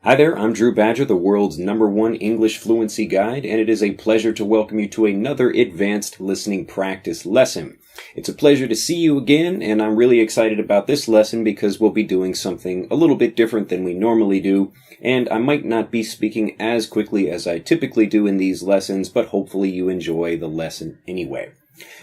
Hi there, I'm Drew Badger, the world's #1 English fluency guide, and it is a pleasure to welcome you to another advanced listening practice lesson. It's a pleasure to see you again, and I'm really excited about this lesson because we'll be doing something a little bit different than we normally do, and I might not be speaking as quickly as I typically do in these lessons, but hopefully you enjoy the lesson anyway.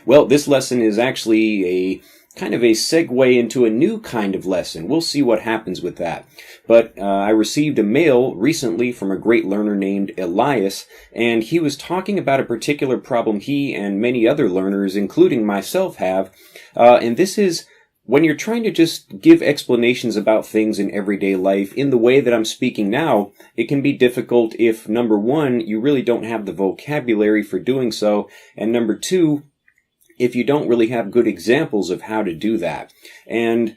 Well, this lesson is actually a kind of a segue into a new kind of lesson. We'll see what happens with that. But I received a mail recently from a great learner named Elias, and he was talking about a particular problem he and many other learners, including myself, have. And this is when you're trying to just give explanations about things in everyday life in the way that I'm speaking now, it can be difficult if, number one, you really don't have the vocabulary for doing so, and number two, if you don't really have good examples of how to do that. And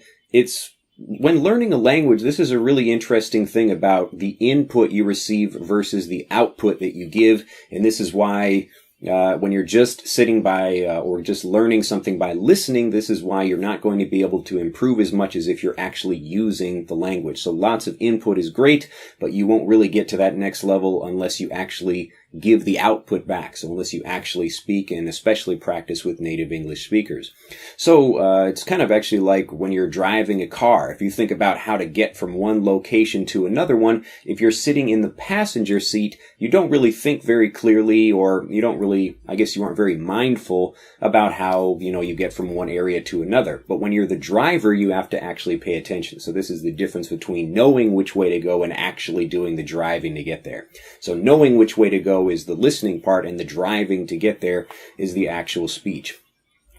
when learning a language, this is a really interesting thing about the input you receive versus the output that you give. And this is why when you're just sitting by or just learning something by listening, this is why you're not going to be able to improve as much as if you're actually using the language. So lots of input is great, but you won't really get to that next level unless you actually give the output back. So unless you actually speak and especially practice with native English speakers. So it's kind of actually like when you're driving a car. If you think about how to get from one location to another one, if you're sitting in the passenger seat, you don't really think very clearly, or you don't really, I guess you aren't very mindful about how, you get from one area to another. But when you're the driver, you have to actually pay attention. So this is the difference between knowing which way to go and actually doing the driving to get there. So knowing which way to go is the listening part, and the driving to get there is the actual speech.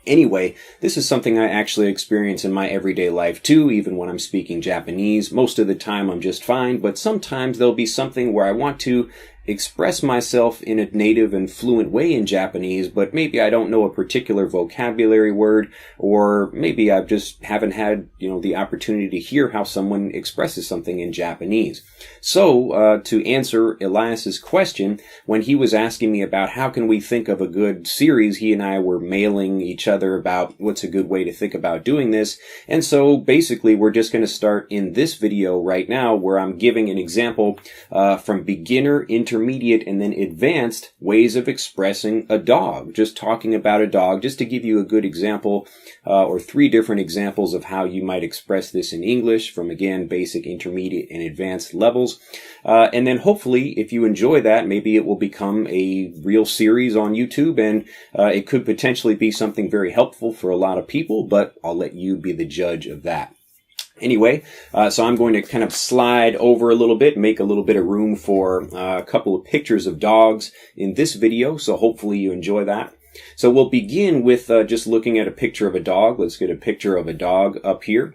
Anyway, this is something I actually experience in my everyday life too, even when I'm speaking Japanese. Most of the time I'm just fine, but sometimes there'll be something where I want to express myself in a native and fluent way in Japanese, but maybe I don't know a particular vocabulary word, or maybe I just haven't had, the opportunity to hear how someone expresses something in Japanese. So, to answer Elias's question, when he was asking me about how can we think of a good series, he and I were mailing each other about what's a good way to think about doing this. And so basically we're just going to start in this video right now where I'm giving an example from beginner, intermediate, and then advanced ways of expressing a dog. Just talking about a dog, just to give you a good example, or 3 different examples of how you might express this in English from, again, basic, intermediate, and advanced levels. And then hopefully, if you enjoy that, maybe it will become a real series on YouTube, and it could potentially be something very helpful for a lot of people, but I'll let you be the judge of that. Anyway, so I'm going to kind of slide over a little bit, make a little bit of room for a couple of pictures of dogs in this video, so hopefully you enjoy that. So we'll begin with just looking at a picture of a dog. Let's get a picture of a dog up here.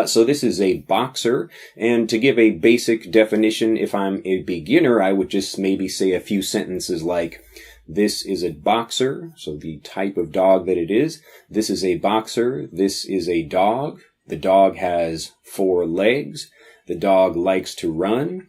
So this is a boxer, and to give a basic definition, if I'm a beginner, I would just maybe say a few sentences like, this is a boxer, so the type of dog that it is. This is a boxer. This is a dog. The dog has 4 legs. The dog likes to run.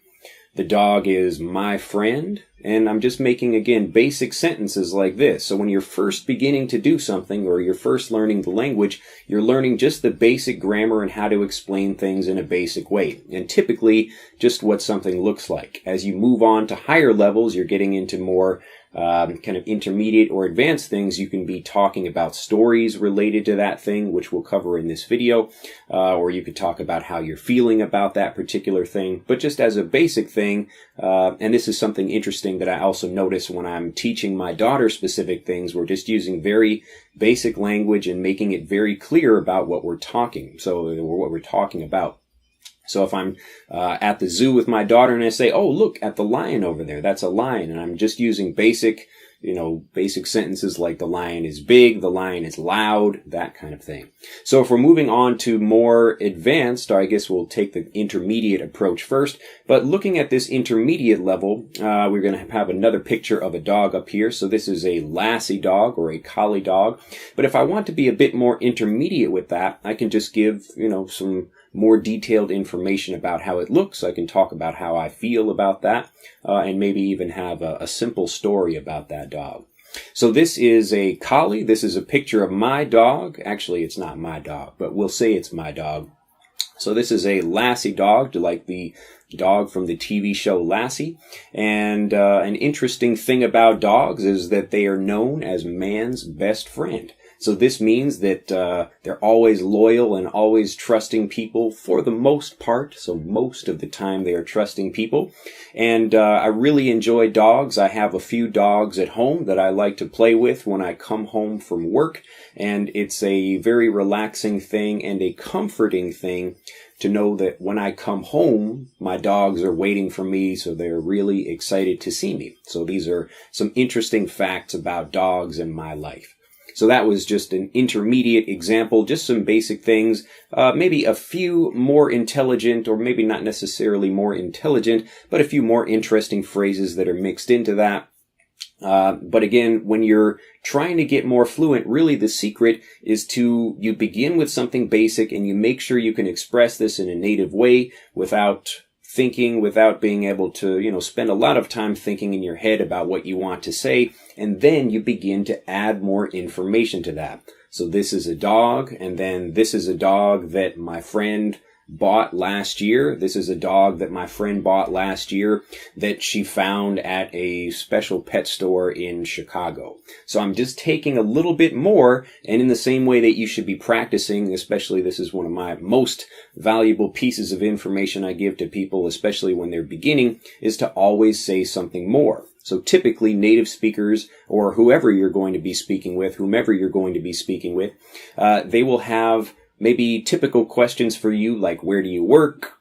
The dog is my friend. And I'm just making, again, basic sentences like this. So when you're first beginning to do something, or you're first learning the language, you're learning just the basic grammar and how to explain things in a basic way. And typically, just what something looks like. As you move on to higher levels, you're getting into more kind of intermediate or advanced things. You can be talking about stories related to that thing, which we'll cover in this video, or you could talk about how you're feeling about that particular thing. But just as a basic thing, and this is something interesting that I also notice when I'm teaching my daughter specific things, we're just using very basic language and making it very clear about what we're talking about. So if I'm at the zoo with my daughter and I say, oh, look at the lion over there, that's a lion. And I'm just using basic sentences like the lion is big, the lion is loud, that kind of thing. So if we're moving on to more advanced, or I guess we'll take the intermediate approach first. But looking at this intermediate level, we're going to have another picture of a dog up here. So this is a Lassie dog or a collie dog. But if I want to be a bit more intermediate with that, I can just give, some more detailed information about how it looks. I can talk about how I feel about that, and maybe even have a simple story about that dog. So this is a collie. This is a picture of my dog. Actually, it's not my dog, but we'll say it's my dog. So this is a Lassie dog, like the dog from the TV show Lassie. And an interesting thing about dogs is that they are known as man's best friend. So this means that they're always loyal and always trusting people for the most part. So most of the time they are trusting people. And I really enjoy dogs. I have a few dogs at home that I like to play with when I come home from work. And it's a very relaxing thing and a comforting thing to know that when I come home, my dogs are waiting for me, so they're really excited to see me. So these are some interesting facts about dogs in my life. So that was just an intermediate example, just some basic things, maybe a few more intelligent, or maybe not necessarily more intelligent, but a few more interesting phrases that are mixed into that. But again, when you're trying to get more fluent, really the secret is you begin with something basic and you make sure you can express this in a native way without thinking, without being able to, spend a lot of time thinking in your head about what you want to say. And then you begin to add more information to that. So this is a dog, and then this is a dog that my friend bought last year. This is a dog that my friend bought last year that she found at a special pet store in Chicago. So I'm just taking a little bit more, and in the same way that you should be practicing, especially this is one of my most valuable pieces of information I give to people, especially when they're beginning, is to always say something more. So typically native speakers, or whomever you're going to be speaking with, they will have maybe typical questions for you, like where do you work?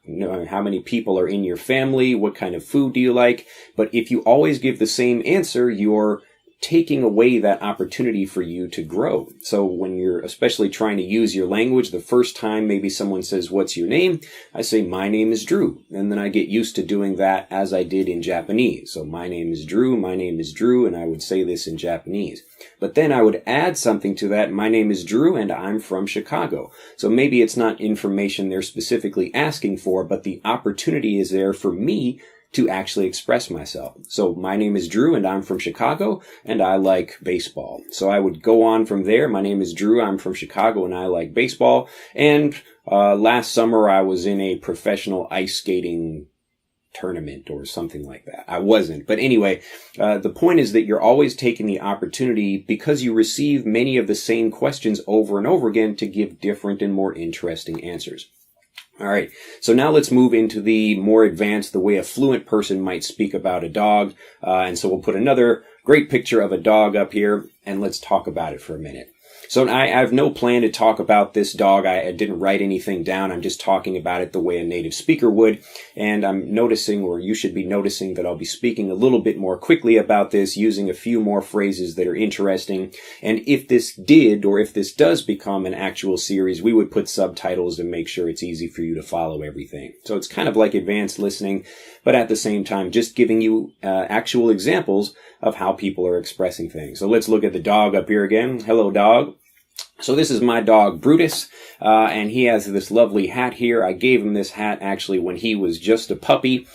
How many people are in your family? What kind of food do you like? But if you always give the same answer, you're taking away that opportunity for you to grow. So when you're especially trying to use your language, the first time maybe someone says, "What's your name?" I say, "My name is Drew." And then I get used to doing that as I did in Japanese. So my name is Drew, and I would say this in Japanese. But then I would add something to that. My name is Drew and I'm from Chicago. So maybe it's not information they're specifically asking for, but the opportunity is there for me to actually express myself. So my name is Drew and I'm from Chicago and I like baseball. So I would go on from there. My name is Drew, I'm from Chicago and I like baseball. And last summer I was in a professional ice skating tournament or something like that. I wasn't. But anyway, the point is that you're always taking the opportunity, because you receive many of the same questions over and over again, to give different and more interesting answers. All right, so now let's move into the more advanced, the way a fluent person might speak about a dog. And so we'll put another great picture of a dog up here, and let's talk about it for a minute. So I have no plan to talk about this dog. I didn't write anything down. I'm just talking about it the way a native speaker would. And I'm noticing, or you should be noticing, that I'll be speaking a little bit more quickly about this, using a few more phrases that are interesting. And if this does become an actual series, we would put subtitles to make sure it's easy for you to follow everything. So it's kind of like advanced listening, but at the same time, just giving you actual examples of how people are expressing things. So let's look at the dog up here again. Hello, dog. So this is my dog, Brutus, and he has this lovely hat here. I gave him this hat actually when he was just a puppy.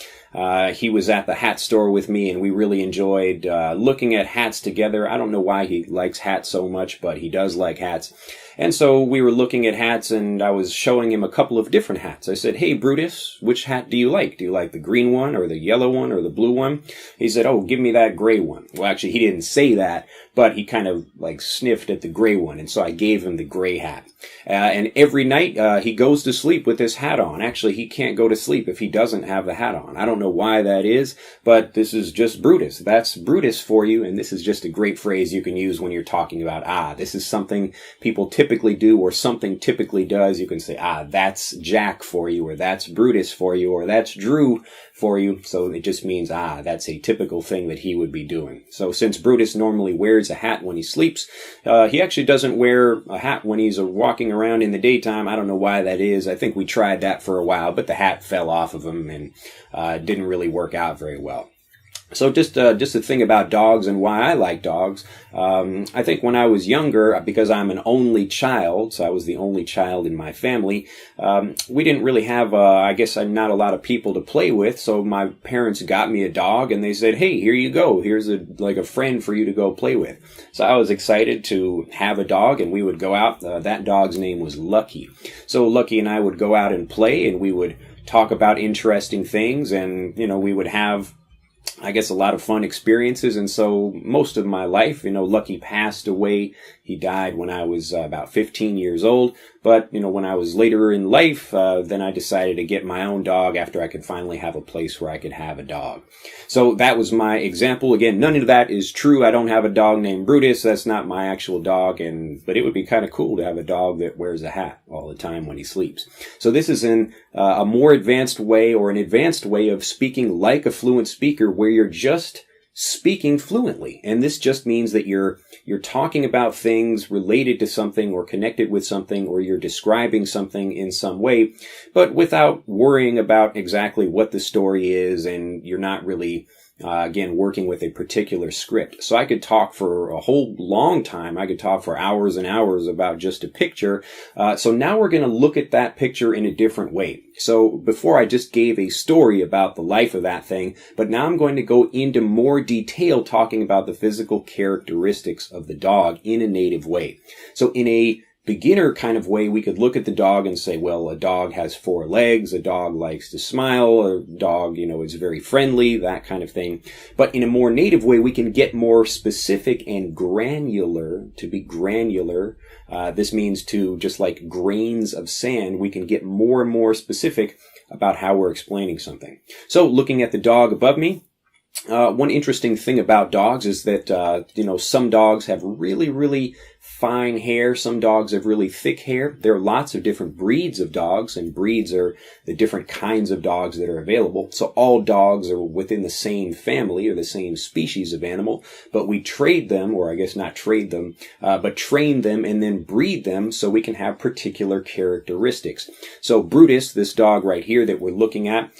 He was at the hat store with me, and we really enjoyed looking at hats together. I don't know why he likes hats so much, but he does like hats. And so we were looking at hats, and I was showing him a couple of different hats. I said, "Hey, Brutus, which hat do you like? Do you like the green one or the yellow one or the blue one?" He said, "Oh, give me that gray one." Well, actually, he didn't say that, but he kind of like sniffed at the gray one, and so I gave him the gray hat. And every night he goes to sleep with this hat on. Actually, he can't go to sleep if he doesn't have the hat on. I don't know why that is, but this is just Brutus. That's Brutus for you, and this is just a great phrase you can use when you're talking about, this is something people typically do, or something typically does. You can say, that's Jack for you, or that's Brutus for you, or that's Drew for you. So it just means, that's a typical thing that he would be doing. So since Brutus normally wears a hat when he sleeps, he actually doesn't wear a hat when he's walking around in the daytime. I don't know why that is. I think we tried that for a while, but the hat fell off of him and didn't really work out very well. So just a thing about dogs and why I like dogs. I think when I was younger, because I'm an only child, so I was the only child in my family, we didn't really have, I guess, not a lot of people to play with. So my parents got me a dog and they said, "Hey, here you go. Here's a friend for you to go play with." So I was excited to have a dog, and we would go out. That dog's name was Lucky. So Lucky and I would go out and play, and we would talk about interesting things, and, we would have, I guess, a lot of fun experiences. And so most of my life, Lucky passed away. He died when I was about 15 years old. But, when I was later in life, then I decided to get my own dog after I could finally have a place where I could have a dog. So that was my example. Again, none of that is true. I don't have a dog named Brutus. That's not my actual dog. But it would be kind of cool to have a dog that wears a hat all the time when he sleeps. So this is a more advanced way, or an advanced way of speaking like a fluent speaker, where you're just speaking fluently. And this just means that you're talking about things related to something or connected with something, or you're describing something in some way, but without worrying about exactly what the story is, and you're not really again, working with a particular script. So I could talk for a whole long time. I could talk for hours and hours about just a picture. So now we're going to look at that picture in a different way. So before I just gave a story about the life of that thing, but now I'm going to go into more detail talking about the physical characteristics of the dog in a native way. So in a beginner kind of way, we could look at the dog and say, well, a dog has 4 legs, a dog likes to smile, a dog, is very friendly, that kind of thing. But in a more native way, we can get more specific and granular. To be granular, this means to, just like grains of sand, we can get more and more specific about how we're explaining something. So looking at the dog above me, one interesting thing about dogs is that, some dogs have really, really fine hair. Some dogs have really thick hair. There are lots of different breeds of dogs, and breeds are the different kinds of dogs that are available. So all dogs are within the same family or the same species of animal, but we trade them, or I guess not trade them, but train them and then breed them so we can have particular characteristics. So Brutus, this dog right here that we're looking at,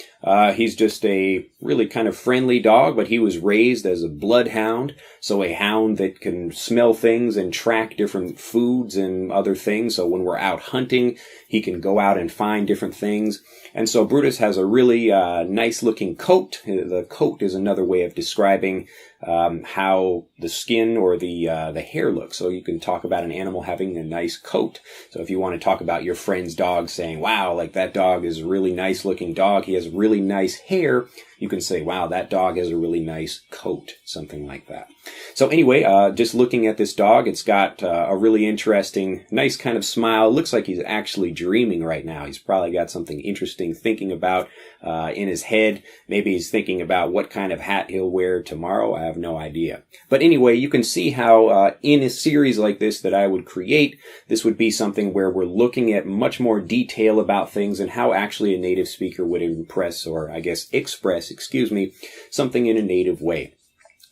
he's just a really kind of friendly dog, but he was raised as a bloodhound, so a hound that can smell things and track different foods and other things. So when we're out hunting, he can go out and find different things. And so Brutus has a really nice looking coat. The coat is another way of describing how the skin or the hair looks. So you can talk about an animal having a nice coat. So if you want to talk about your friend's dog, saying, wow, like that dog is a really nice looking dog, he has really nice hair, you can say, wow, that dog has a really nice coat, something like that. So anyway, just looking at this dog, it's got a really interesting, nice kind of smile. It looks like he's actually dreaming right now. He's probably got something interesting thinking about in his head. Maybe he's thinking about what kind of hat he'll wear tomorrow. I have no idea. But anyway, you can see how in a series like this that I would create, this would be something where we're looking at much more detail about things and how actually a native speaker would express something in a native way.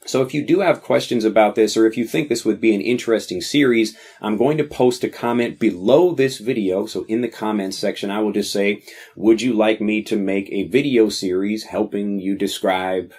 So if you do have questions about this, or if you think this would be an interesting series, I'm going to post a comment below this video. So in the comments section, I will just say, would you like me to make a video series helping you describe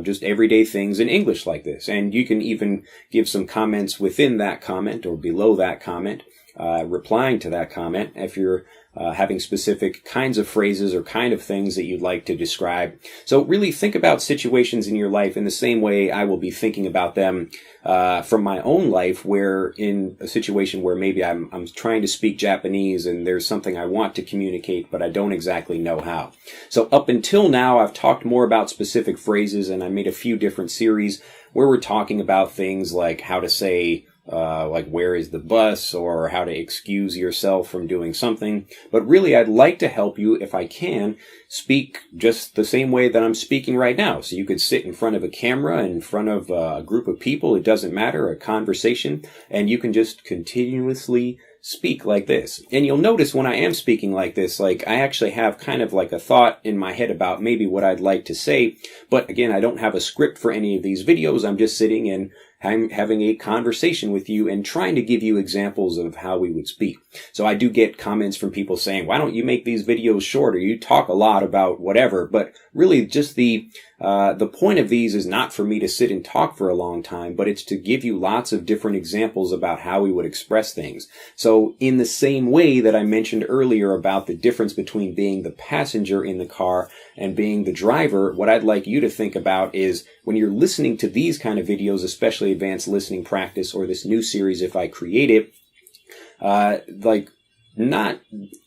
just everyday things in English like this? And you can even give some comments within that comment or below that comment, replying to that comment if you're having specific kinds of phrases or kind of things that you'd like to describe. So really think about situations in your life in the same way I will be thinking about them from my own life, where in a situation where maybe I'm trying to speak Japanese and there's something I want to communicate, but I don't exactly know how. So up until now, I've talked more about specific phrases, and I made a few different series where we're talking about things like how to say, like where is the bus, or how to excuse yourself from doing something. But really, I'd like to help you, if I can, speak just the same way that I'm speaking right now. So you could sit in front of a camera, in front of a group of people, it doesn't matter, a conversation, and you can just continuously speak like this. And you'll notice when I am speaking like this, like I actually have kind of like a thought in my head about maybe what I'd like to say. But again, I don't have a script for any of these videos. I'm just sitting and I'm having a conversation with you and trying to give you examples of how we would speak. So I do get comments from people saying, why don't you make these videos shorter? You talk a lot about whatever, but really just the The point of these is not for me to sit and talk for a long time, but it's to give you lots of different examples about how we would express things. So in the same way that I mentioned earlier about the difference between being the passenger in the car and being the driver, what I'd like you to think about is when you're listening to these kind of videos, especially advanced listening practice or this new series if I create it,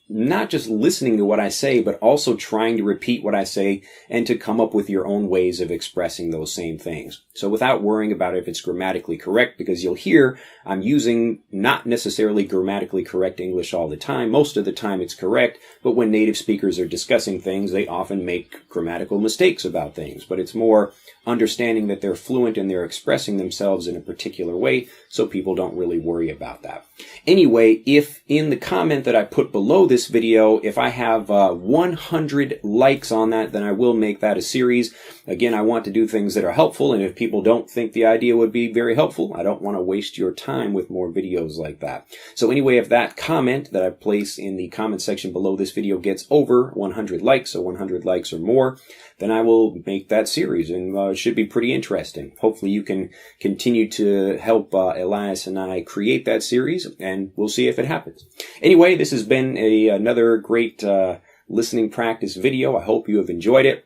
not just listening to what I say, but also trying to repeat what I say and to come up with your own ways of expressing those same things. So without worrying about if it's grammatically correct, because you'll hear I'm using not necessarily grammatically correct English all the time. Most of the time it's correct, but when native speakers are discussing things, they often make grammatical mistakes about things. But it's more understanding that they're fluent and they're expressing themselves in a particular way, so people don't really worry about that. Anyway, if in the comment that I put below this video, if I have 100 likes on that, then I will make that a series. Again, I want to do things that are helpful, and if people don't think the idea would be very helpful, I don't want to waste your time with more videos like that. So anyway, if that comment that I place in the comment section below this video gets over 100 likes, so 100 likes or more, then I will make that series, and it should be pretty interesting. Hopefully you can continue to help Elias and I create that series, and we'll see if it happens. Anyway, this has been another great listening practice video. I hope you have enjoyed it.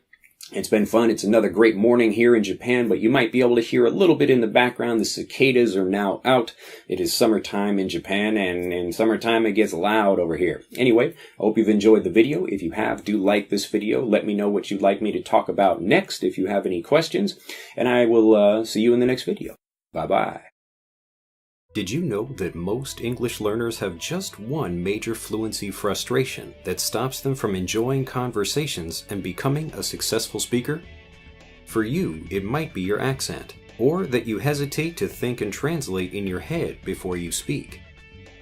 It's been fun. It's another great morning here in Japan, but you might be able to hear a little bit in the background. The cicadas are now out. It is summertime in Japan, and in summertime it gets loud over here. Anyway, I hope you've enjoyed the video. If you have, do like this video. Let me know what you'd like me to talk about next if you have any questions, and I will see you in the next video. Bye-bye. Did you know that most English learners have just one major fluency frustration that stops them from enjoying conversations and becoming a successful speaker? For you, it might be your accent, or that you hesitate to think and translate in your head before you speak.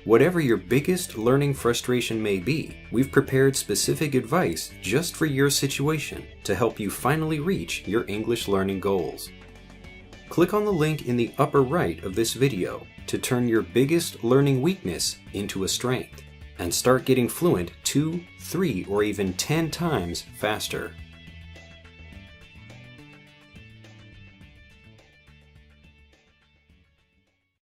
Whatever your biggest learning frustration may be, we've prepared specific advice just for your situation to help you finally reach your English learning goals. Click on the link in the upper right of this video to turn your biggest learning weakness into a strength and start getting fluent 2, 3, or even 10 times faster.